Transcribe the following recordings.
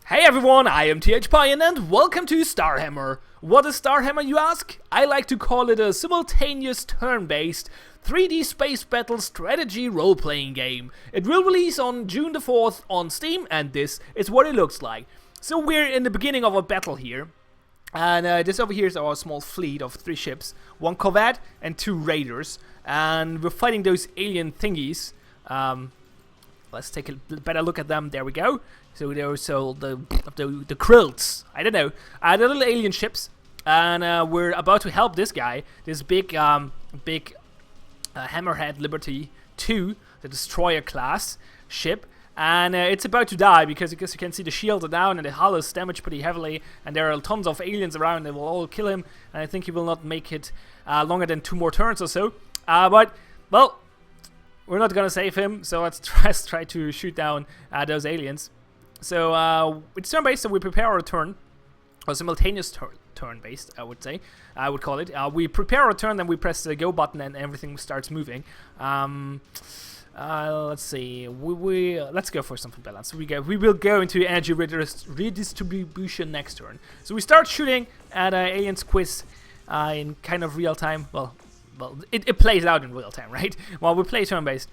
Hey everyone, I am THPion and welcome to Starhammer. What is Starhammer, you ask? I like to call it a simultaneous turn-based 3D space battle strategy role-playing game. It will release on June the 4th on Steam, and this is what it looks like. So we're in the beginning of a battle here. And this over here is our small fleet of 3 ships, 1 corvette and 2 raiders. And we're fighting those alien thingies. Let's take a better look at them. There we go. So they're also the krills. I don't know. The little alien ships, and we're about to help this guy, this big Hammerhead Liberty 2, the destroyer class ship, and it's about to die because you can see the shields are down and the hull is damaged pretty heavily, and there are tons of aliens around. They will all kill him, and I think he will not make it longer than 2 more turns or so. But well, we're not gonna save him, so let's try to shoot down those aliens. So it's turn-based, so we prepare our turn, or simultaneous turn-based, I would say. I would call it. We prepare our turn, then we press the go button, and everything starts moving. Let's see. Let's go for something balanced. We will go into energy redistribution next turn. So we start shooting at aliens quiz in kind of real time. Well, it plays out in real time, right? Well, we play turn-based,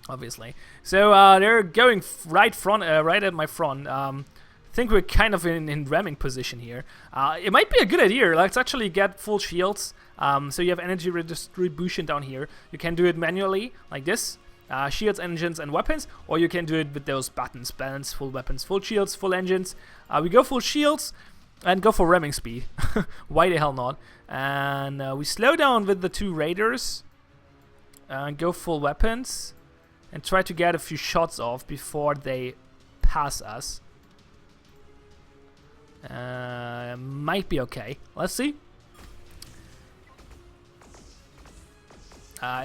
obviously. So they're going right at my front. I think we're kind of in ramming position here. It might be a good idea. Let's actually get full shields. So you have energy redistribution down here. You can do it manually, like this. Shields, engines, and weapons. Or you can do it with those buttons. Balance, full weapons, full shields, full engines. We go full shields and go for ramming speed. Why the hell not? And we slow down with the 2 raiders. And go full weapons. And try to get a few shots off before they pass us. Might be okay. Let's see.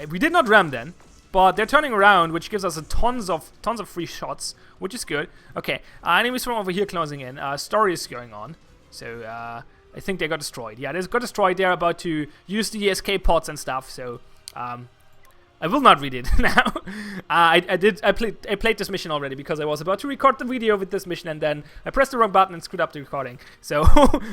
We did not ram then, but they're turning around, which gives us tons of free shots, which is good. Okay, enemies from over here closing in. Story is going on, so I think they got destroyed. Yeah, they got destroyed. They're about to use the escape pods and stuff. So I will not read it now. I played this mission already because I was about to record the video with this mission, and then I pressed the wrong button and screwed up the recording. So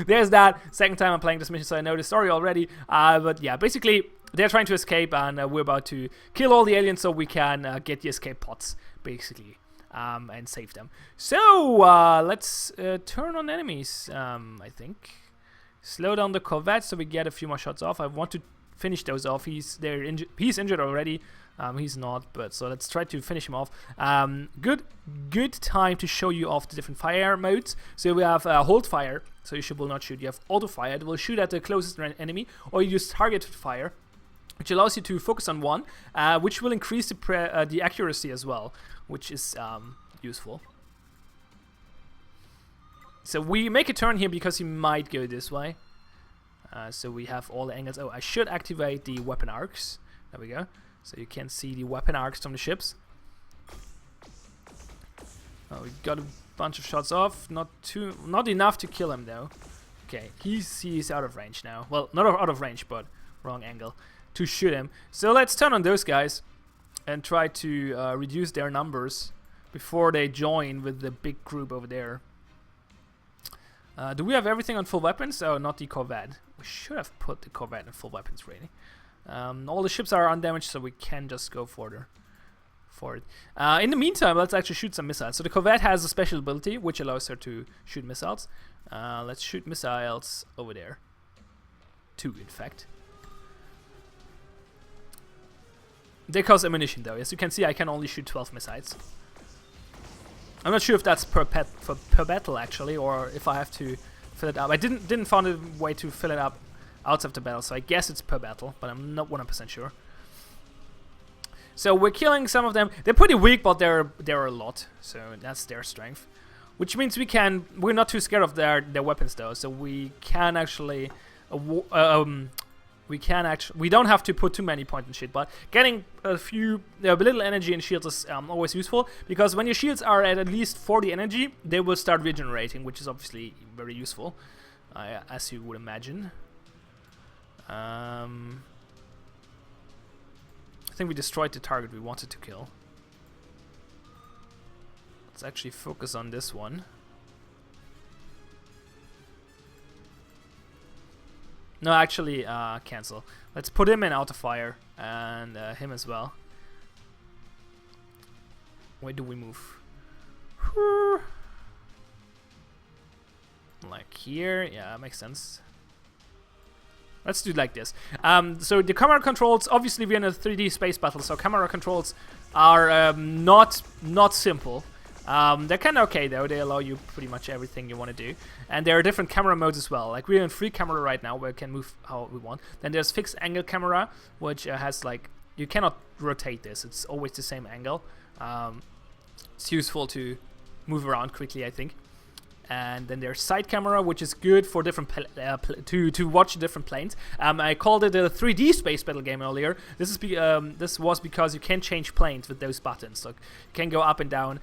there's that. Second time I'm playing this mission, so I know the story already. But yeah, basically they're trying to escape, and we're about to kill all the aliens so we can get the escape pods, basically, and save them. So let's turn on enemies. I think slow down the corvette so we get a few more shots off. I want to finish those off. He's injured already. He's not, but so let's try to finish him off. Good time to show you off the different fire modes. So we have hold fire, so you will not shoot. You have auto fire, it will shoot at the closest enemy, or you use targeted fire, which allows you to focus on one, which will increase the accuracy as well, which is useful. So we make a turn here because he might go this way. So we have all the angles. Oh, I should activate the weapon arcs. There we go. So you can see the weapon arcs from the ships. Oh, we got a bunch of shots off. Not enough to kill him though. Okay, he's out of range now. Well, not out of range, but wrong angle to shoot him. So let's turn on those guys and try to reduce their numbers before they join with the big group over there. Do we have everything on full weapons? Oh, not the corvette. We should have put the corvette in full weapons, really. All the ships are undamaged, so we can just go for it. In the meantime, let's actually shoot some missiles. So the corvette has a special ability, which allows her to shoot missiles. Let's shoot missiles over there. 2, in fact. They cost ammunition, though. As you can see, I can only shoot 12 missiles. I'm not sure if that's per battle actually, or if I have to fill it up. I didn't find a way to fill it up outside of the battle, so I guess it's per battle, but I'm not 100% sure. So we're killing some of them. They're pretty weak, but they're a lot, so that's their strength. Which means we're not too scared of their weapons though, so we can actually we don't have to put too many points in shit, but getting a little energy in shields is always useful, because when your shields are at least 40 energy, they will start regenerating, which is obviously very useful, as you would imagine. I think we destroyed the target we wanted to kill. Let's actually focus on this one. No, actually, cancel. Let's put him in auto fire and him as well. Where do we move? Like here, yeah, makes sense. Let's do it like this. So the camera controls, obviously we're in a 3D space battle, so camera controls are not simple. They're kind of okay though. They allow you pretty much everything you want to do, and there are different camera modes as well. Like we're in free camera right now, where we can move how we want. Then there's fixed angle camera, which has like, you cannot rotate this. It's always the same angle. It's useful to move around quickly, I think. And then there's side camera, which is good for different to watch different planes. I called it a 3D space battle game earlier. This was because you can change planes with those buttons. Like you can go up and down.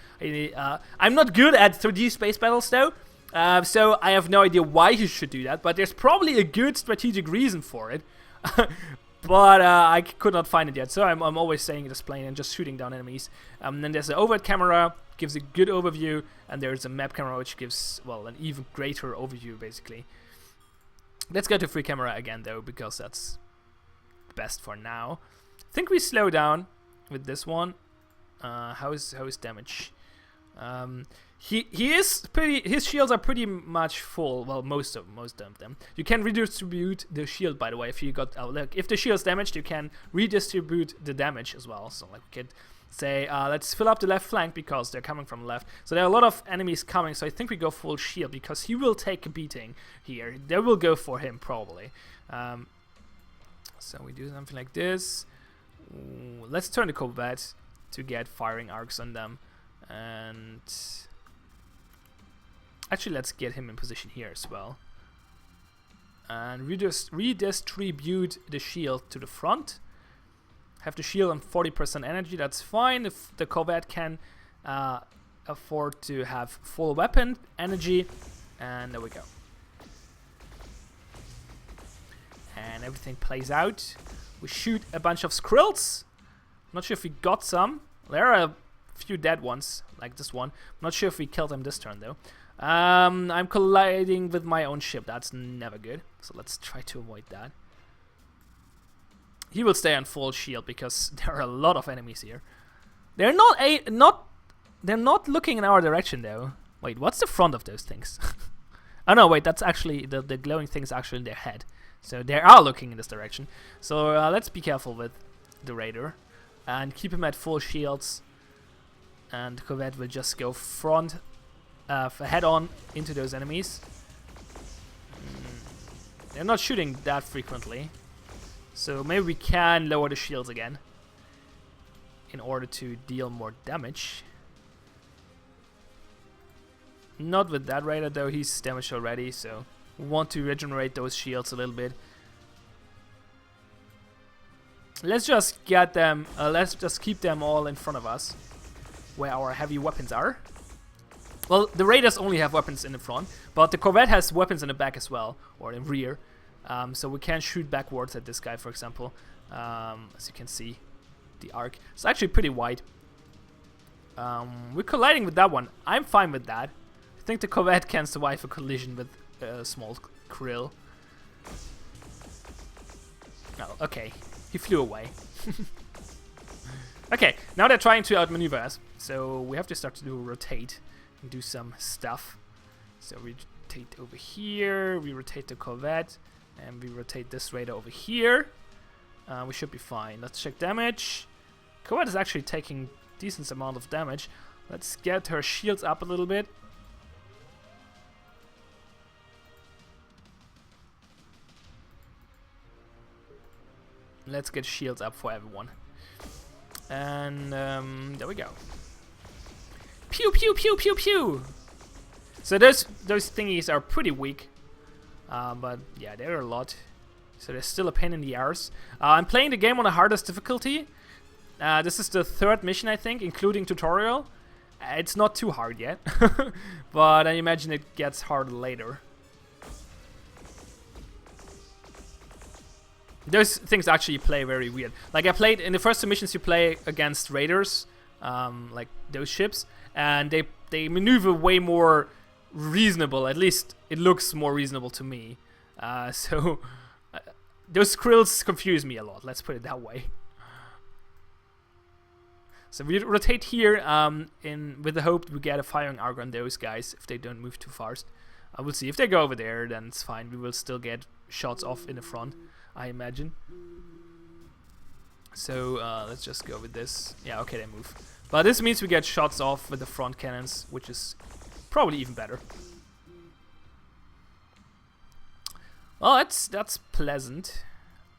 I'm not good at 3D space battles though, so I have no idea why you should do that. But there's probably a good strategic reason for it. But I could not find it yet, so I'm always staying in this plane and just shooting down enemies. Then there's the overhead camera, gives a good overview, and there's a map camera which gives, well, an even greater overview basically. Let's go to free camera again though, because that's best for now. I think we slow down with this one. How is damage? He is pretty. His shields are pretty much full. Well, most of them. You can redistribute the shield, by the way. If you got like, if the shield's damaged, you can redistribute the damage as well. So like we could say, let's fill up the left flank because they're coming from the left. So there are a lot of enemies coming. So I think we go full shield because he will take a beating here. They will go for him probably. So we do something like this. Ooh, let's turn the combat to get firing arcs on them. And actually, let's get him in position here as well. And redistribute the shield to the front. Have the shield on 40% energy, that's fine. If the Corvette can afford to have full weapon energy. And there we go. And everything plays out. We shoot a bunch of Skrills. Not sure if we got some. There are a few dead ones, like this one. I'm not sure if we killed him this turn though. I'm colliding with my own ship. That's never good. So let's try to avoid that. He will stay on full shield because there are a lot of enemies here. They're not looking in our direction though. Wait, what's the front of those things? Oh no, wait, that's actually the glowing thing is actually in their head. So they are looking in this direction. So let's be careful with the Raider and keep him at full shields. And the Corvette will just go front, head on into those enemies. They're not shooting that frequently, so maybe we can lower the shields again in order to deal more damage. Not with that Raider though, he's damaged already, so we want to regenerate those shields a little bit. Let's just get them, let's just keep them all in front of us, where our heavy weapons are. Well, the Raiders only have weapons in the front, but the Corvette has weapons in the back as well, or in rear. So we can shoot backwards at this guy, for example. As you can see, the arc. It's actually pretty wide. We're colliding with that one. I'm fine with that. I think the Corvette can survive a collision with a small krill. Oh, okay. He flew away. Okay, now they're trying to outmaneuver us. So we have to start to rotate and do some stuff. So we rotate over here, we rotate the Corvette, and we rotate this Raider over here. We should be fine. Let's check damage. Corvette is actually taking decent amount of damage. Let's get her shields up a little bit. Let's get shields up for everyone. And there we go. Pew pew pew pew pew. So those thingies are pretty weak, but yeah, there are a lot. So there's still a pain in the arse. I'm playing the game on the hardest difficulty. This is the 3rd mission, I think, including tutorial. It's not too hard yet, but I imagine it gets harder later. Those things actually play very weird. Like I played in the first 2 missions, you play against raiders, like those ships, and they maneuver way more reasonable. At least it looks more reasonable to me. So those skrills confuse me a lot. Let's put it that way. So we rotate here with the hope we get a firing arc on those guys if they don't move too fast. I will see. If they go over there, then it's fine. We will still get shots off in the front, I imagine. So let's just go with this. Yeah, okay, they move. But this means we get shots off with the front cannons, which is probably even better. Well, that's pleasant.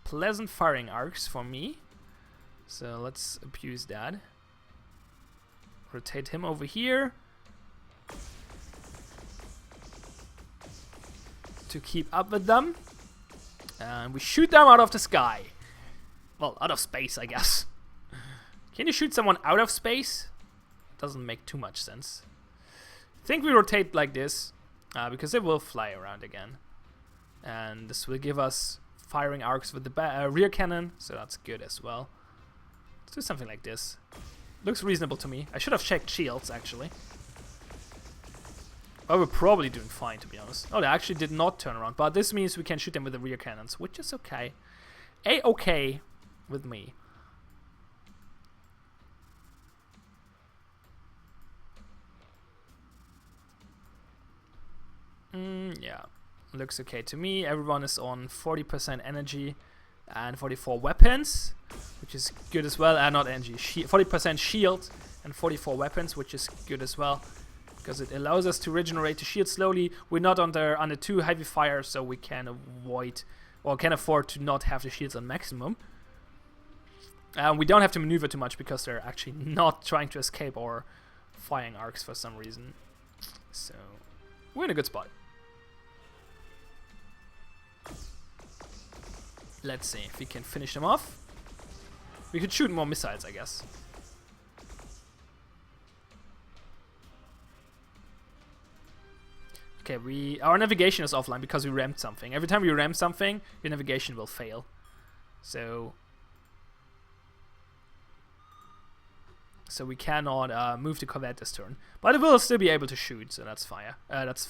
Pleasant firing arcs for me. So let's abuse that. Rotate him over here. To keep up with them. And we shoot them out of the sky. Well, out of space, I guess. Can you shoot someone out of space? Doesn't make too much sense. I think we rotate like this. Because it will fly around again. And this will give us firing arcs with the rear cannon. So that's good as well. Let's do something like this. Looks reasonable to me. I should have checked shields, actually. Oh, we're probably doing fine, to be honest. Oh, they actually did not turn around. But this means we can shoot them with the rear cannons, which is okay. A-okay with me. Yeah. Looks okay to me. Everyone is on 40% energy and 44 weapons, which is good as well. Not energy, 40% shield and 44 weapons, which is good as well, because it allows us to regenerate the shield slowly. We're not under too heavy fire, so we can avoid or can afford to not have the shields on maximum. We don't have to maneuver too much because they're actually not trying to escape our firing arcs for some reason. So we're in a good spot. Let's see if we can finish them off. We could shoot more missiles, I guess. Okay, our navigation is offline because we rammed something. Every time you ram something, your navigation will fail. So we cannot move the corvette this turn, but it will still be able to shoot. So that's fine. Let's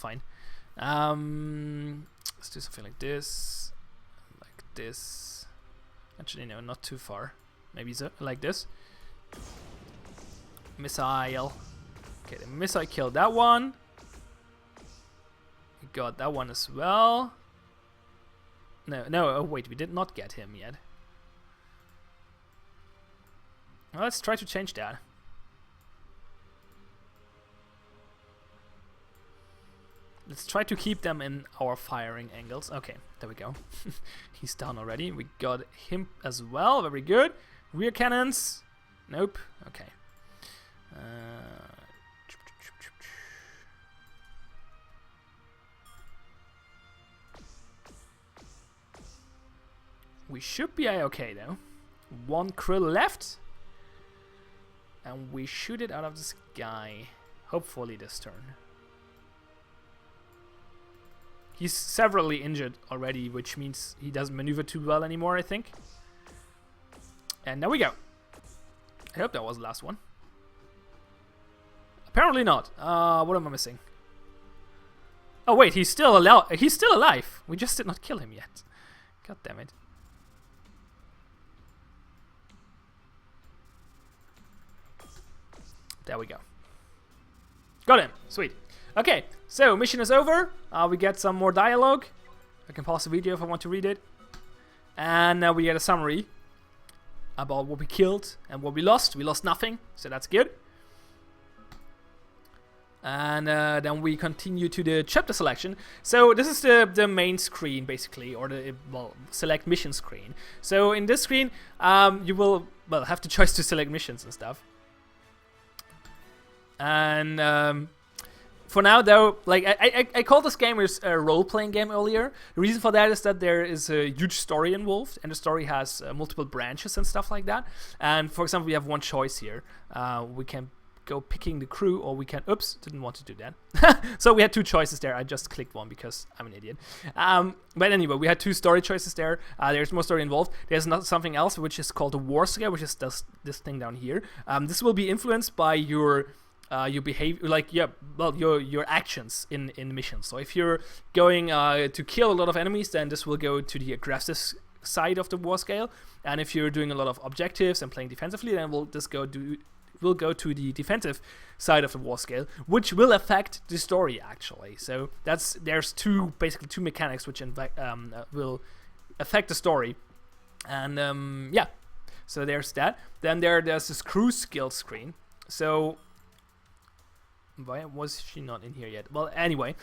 do something like this. This. Actually, no, not too far. Maybe so, like this. Missile. Okay, the missile killed that one. We got that one as well. No, oh wait, we did not get him yet. Well, let's try to change that. Let's try to keep them in our firing angles. Okay, there we go. He's down already. We got him as well. Very good. Rear cannons. Nope. Okay. We should be okay though. One krill left. And we shoot it out of the sky. Hopefully this turn. He's severely injured already, which means he doesn't maneuver too well anymore, I think. And there we go. I hope that was the last one. Apparently not. What am I missing? Oh wait, he's still alive. He's still alive. We just did not kill him yet. God damn it. There we go. Got him. Sweet. Okay, so mission is over. We get some more dialogue. I can pause the video if I want to read it. And now we get a summary about what we killed and what we lost. We lost nothing, so that's good. And then we continue to the chapter selection. So this is the main screen, basically, or the select mission screen. So in this screen, you will have the choice to select missions and stuff. And for now, though, like I called this game a role-playing game earlier. The reason for that is that there is a huge story involved, and the story has multiple branches and stuff like that. And for example, we have one choice here. We can go picking the crew, or we can... Oops, didn't want to do that. So we had two choices there. I just clicked one because I'm an idiot. But anyway, we had two story choices there. There's more story involved. There's something else, which is called the war scale, which is this thing down here. This will be influenced by your behavior, like your actions in missions. So if you're going to kill a lot of enemies, then this will go to the aggressive side of the war scale, and if you're doing a lot of objectives and playing defensively, then we'll go to the defensive side of the war scale, which will affect the story actually. So there's basically two mechanics which will affect the story, and yeah. So there's that. Then there's this crew skill screen. So why was she not in here yet? Well, anyway,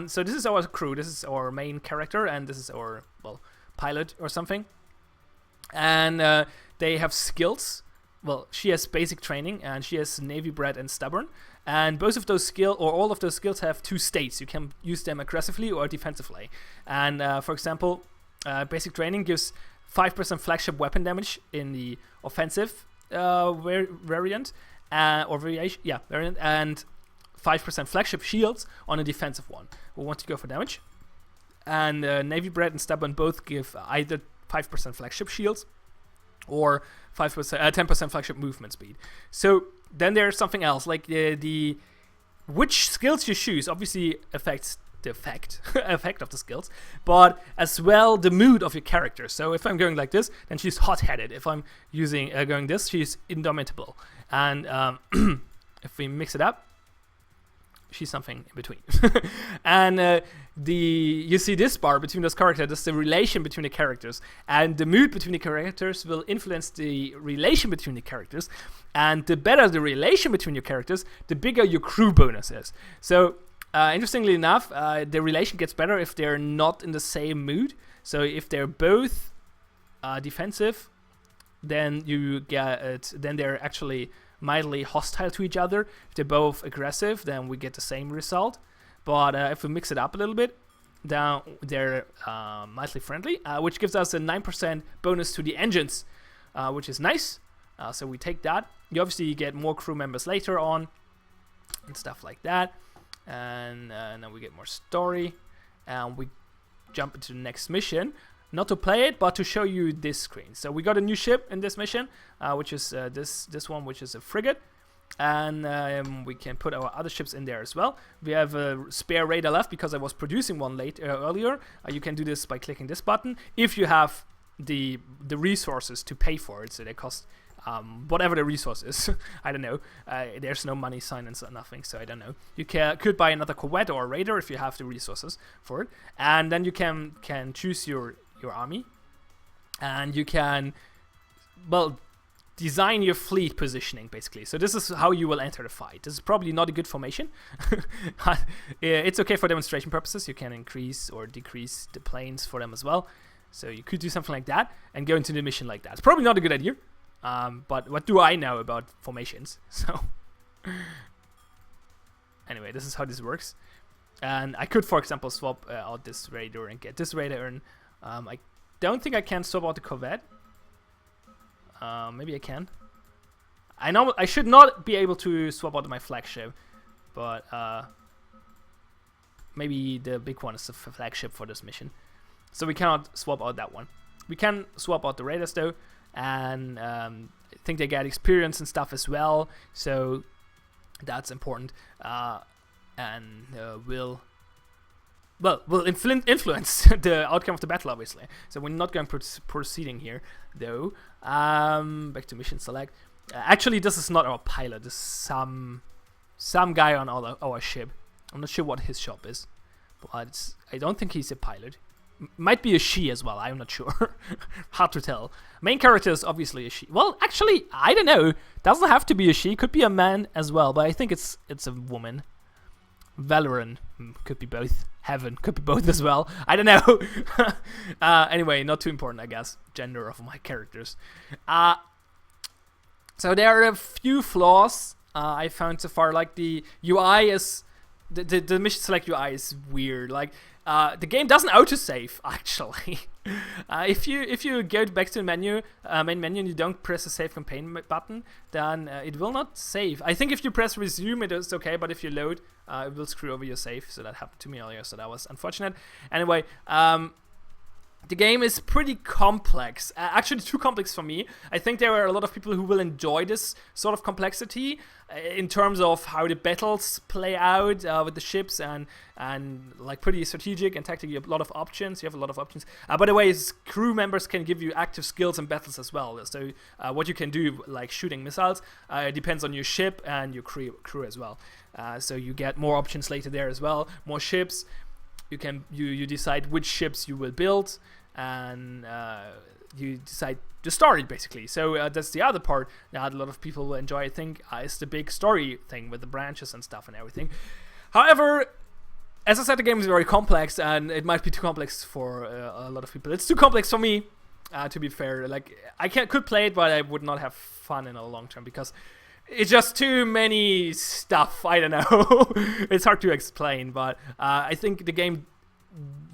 so this is our crew. This is our main character, and this is our pilot or something. And they have skills. Well, she has basic training, and she has Navy bred and stubborn. And both of those all of those skills have two states. You can use them aggressively or defensively. And for example, basic training gives 5% flagship weapon damage in the offensive variant, variant, and 5% flagship shields on a defensive one. We want to go for damage. And Navy bred and stubborn both give either 5% flagship shields or 10% flagship movement speed. So then there's something else, like the which skills you choose obviously affects the effect of the skills, but as well the mood of your character. So if I'm going like this, then she's hot-headed. If I'm using going this, she's indomitable. And if we mix it up, she's something in between. And you see this bar between those characters. That's the relation between the characters, and the mood between the characters will influence the relation between the characters. And the better the relation between your characters, the bigger your crew bonus is. So interestingly enough, the relation gets better if they're not in the same mood. So if they're both defensive, then then they're actually mildly hostile to each other. If they're both aggressive, then we get the same result. But if we mix it up a little bit, then they're mildly friendly, which gives us a 9% bonus to the engines, which is nice. So we take that. You obviously get more crew members later on and stuff like that. And then we get more story, and we jump into the next mission, not to play it but to show you this screen. So we got a new ship in this mission, which is this one, which is a frigate, and we can put our other ships in there as well. We have a spare radar left because I was producing one earlier. You can do this by clicking this button if you have the resources to pay for it. So they cost whatever the resource is. I don't know. There's no money sign and nothing, so I don't know. You could buy another corvette or a raider if you have the resources for it, and then you can choose your army, and you can design your fleet positioning basically. So this is how you will enter the fight. This is probably not a good formation. It's okay for demonstration purposes. You can increase or decrease the planes for them as well. So you could do something like that and go into the mission like that. It's probably not a good idea. But what do I know about formations? So anyway, this is how this works. And I could, for example, swap out this raider and get this raider. And I don't think I can swap out the corvette. Maybe I can. I know I should not be able to swap out my flagship, but maybe the big one is the flagship for this mission. So we cannot swap out that one. We can swap out the raiders though. And I think they get experience and stuff as well, so that's important, and will influence the outcome of the battle, obviously. So we're not going proceeding here though. Back to mission select. Actually, this is not our pilot. This is some guy on our ship. I'm not sure what his job is, but I don't think he's a pilot. Might be a she as well, I'm not sure. Hard to tell. Main character is obviously a she. Well, actually, I don't know. Doesn't have to be a she. Could be a man as well, but I think it's a woman. Valorant could be both. Heaven could be both as well. I don't know. Anyway, not too important, I guess. Gender of my characters. So there are a few flaws I found so far. Like the UI is... The mission select UI is weird. Like the game doesn't autosave actually. If you go back to the menu, main menu, and you don't press the save campaign button, then it will not save. I think if you press resume, it is okay, but if you load, it will screw over your save. So that happened to me earlier. So that was unfortunate. Anyway, the game is pretty complex. Actually, too complex for me. I think there are a lot of people who will enjoy this sort of complexity in terms of how the battles play out with the ships and like pretty strategic and tactically. A lot of options. You have a lot of options. By the way, crew members can give you active skills in battles as well. So what you can do, like shooting missiles, depends on your ship and your crew as well. So you get more options later there as well. More ships. You decide which ships you will build, and you decide the story basically. So that's the other part that a lot of people will enjoy. I think is the big story thing with the branches and stuff and everything. However, as I said, the game is very complex, and it might be too complex for a lot of people. It's too complex for me, to be fair. Like I could play it, but I would not have fun in the long term because it's just too many stuff. I don't know. It's hard to explain, but I think the game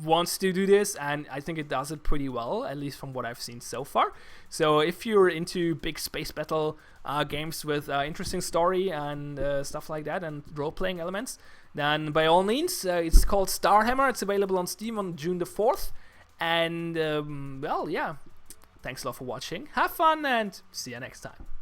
wants to do this, and I think it does it pretty well, at least from what I've seen so far. So if you're into big space battle games with interesting story and stuff like that, and role-playing elements, then by all means, it's called Starhammer. It's available on Steam on June the 4th. And, well, yeah. Thanks a lot for watching. Have fun, and see you next time.